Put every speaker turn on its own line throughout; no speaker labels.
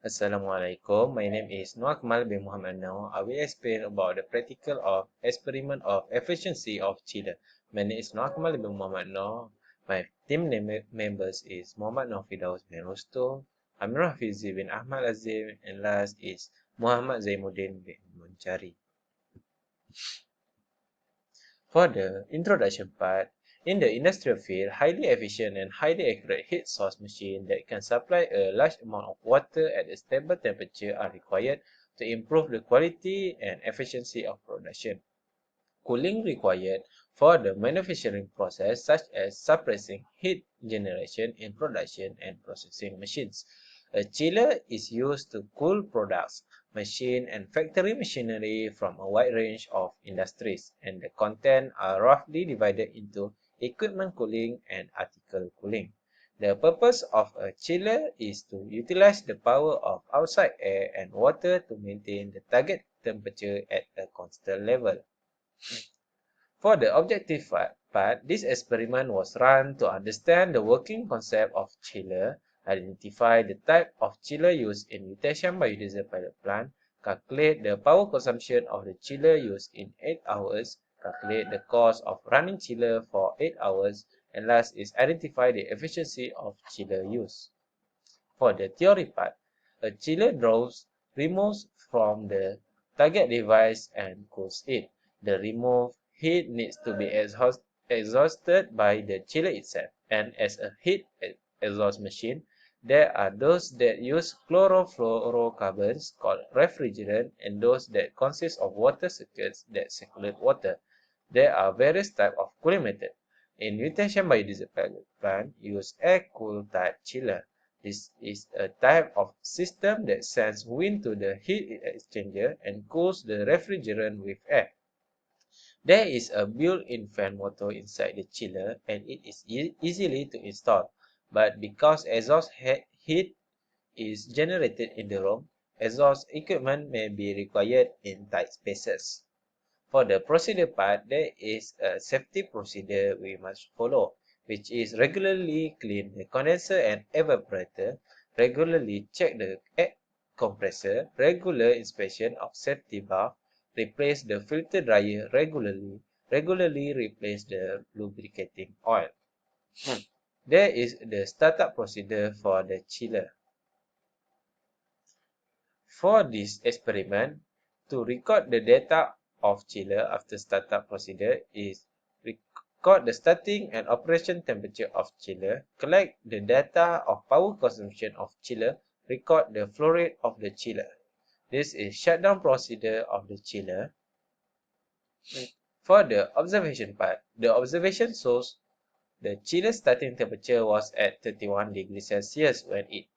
Assalamualaikum. My name is Noor Kamal bin Muhammad Noor. I will explain about the practical of experiment of efficiency of chiller. My name is Noor Kamal bin Muhammad Noor. My team members is Muhammad Noor Fidaus bin Rusto, Amir Hafizi bin Ahmad Azim, and last is Muhammad Zainuddin bin Munchari. For the introduction part, in the industrial field, highly efficient and highly accurate heat source machines that can supply a large amount of water at a stable temperature are required to improve the quality and efficiency of production. Cooling required for the manufacturing process, such as suppressing heat generation in production and processing machines. A chiller is used to cool products, machine and factory machinery from a wide range of industries, and the content are roughly divided into equipment cooling and article cooling. The purpose of a chiller is to utilize the power of outside air and water to maintain the target temperature at a constant level. For the objective part, this experiment was run to understand the working concept of chiller, identify the type of chiller used in Yutashan biodiesel pilot plant, calculate the power consumption of the chiller used in 8 hours, calculate the cost of running chiller for 8 hours, and last is identify the efficiency of chiller use. For the theory part, a chiller removes from the target device and cools it. The removed heat needs to be exhausted by the chiller itself, and as a heat exhaust machine, there are those that use chlorofluorocarbons called refrigerant and those that consist of water circuits that circulate water. There are various types of cooling methods. In Yutashan biodiesel plant, use air-cooled type chiller. This is a type of system that sends wind to the heat exchanger and cools the refrigerant with air. There is a built-in fan motor inside the chiller and it is easily to install, but because exhaust heat is generated in the room, exhaust equipment may be required in tight spaces. For the procedure part, there is a safety procedure we must follow, which is regularly clean the condenser and evaporator, regularly check the air compressor, regular inspection of safety valve, replace the filter dryer regularly replace the lubricating oil. There is the startup procedure for the chiller. For this experiment, to record the data of chiller after startup procedure is record the starting and operation temperature of chiller, collect the data of power consumption of chiller, record the flow rate of the chiller. This is shutdown procedure of the chiller. For the observation part, the observation shows the chiller starting temperature was at 31 degrees Celsius when it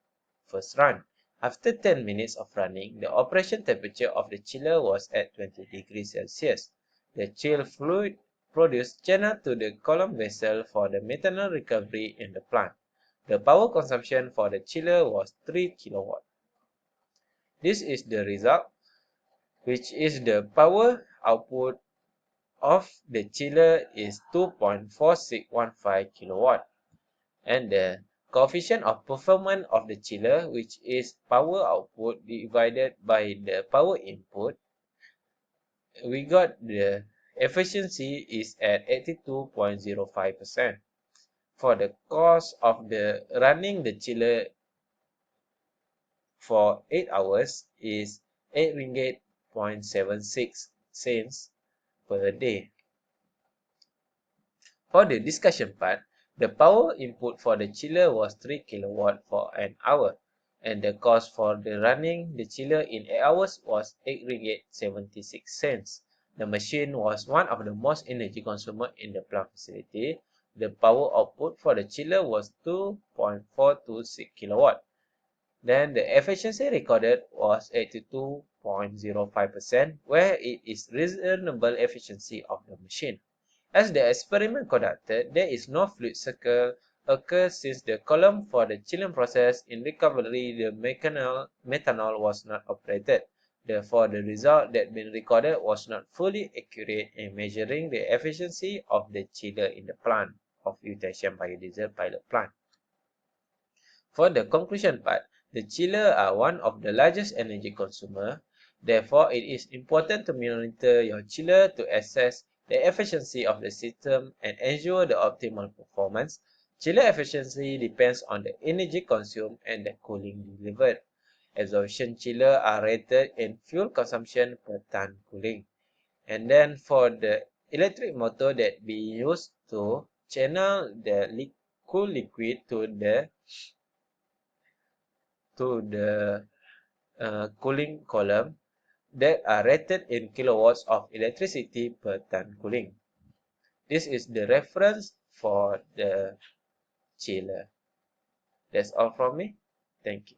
first ran. After 10 minutes of running, the operation temperature of the chiller was at 20 degrees Celsius. The chill fluid produced channeled to the column vessel for the methanol recovery in the plant. The power consumption for the chiller was 3 kilowatt. This is the result, which is the power output of the chiller is 2.4615 kilowatt. And the coefficient of performance of the chiller, which is power output divided by the power input, we got the efficiency is at 82.05%. For the cost of the running the chiller for 8 hours is 8 ringgit 0.76 cents per day. For the discussion part, the power input for the chiller was 3 kilowatt for an hour, and the cost for the running the chiller in 8 hours was 8 ringgit 76 cents. The machine was one of the most energy consumer in the plant facility. The power output for the chiller was 2.426 kilowatt. Then the efficiency recorded was 82.05%, where it is reasonable efficiency of the machine. As the experiment conducted, there is no fluid cycle occurs since the column for the chilling process in recovery the methanol was not operated. Therefore, the result that been recorded was not fully accurate in measuring the efficiency of the chiller in the plant of Yutashan biodiesel pilot plant. For the conclusion part, The chiller are one of the largest energy consumer. Therefore, it is important to monitor your chiller to assess the efficiency of the system and ensure the optimal performance. Chiller efficiency depends on the energy consumed and the cooling delivered. Absorption chiller are rated in fuel consumption per ton cooling. And then for the electric motor that we use to channel the cool liquid to the cooling column that are rated in kilowatts of electricity per ton cooling. This is the reference for the chiller. That's all from me. Thank you.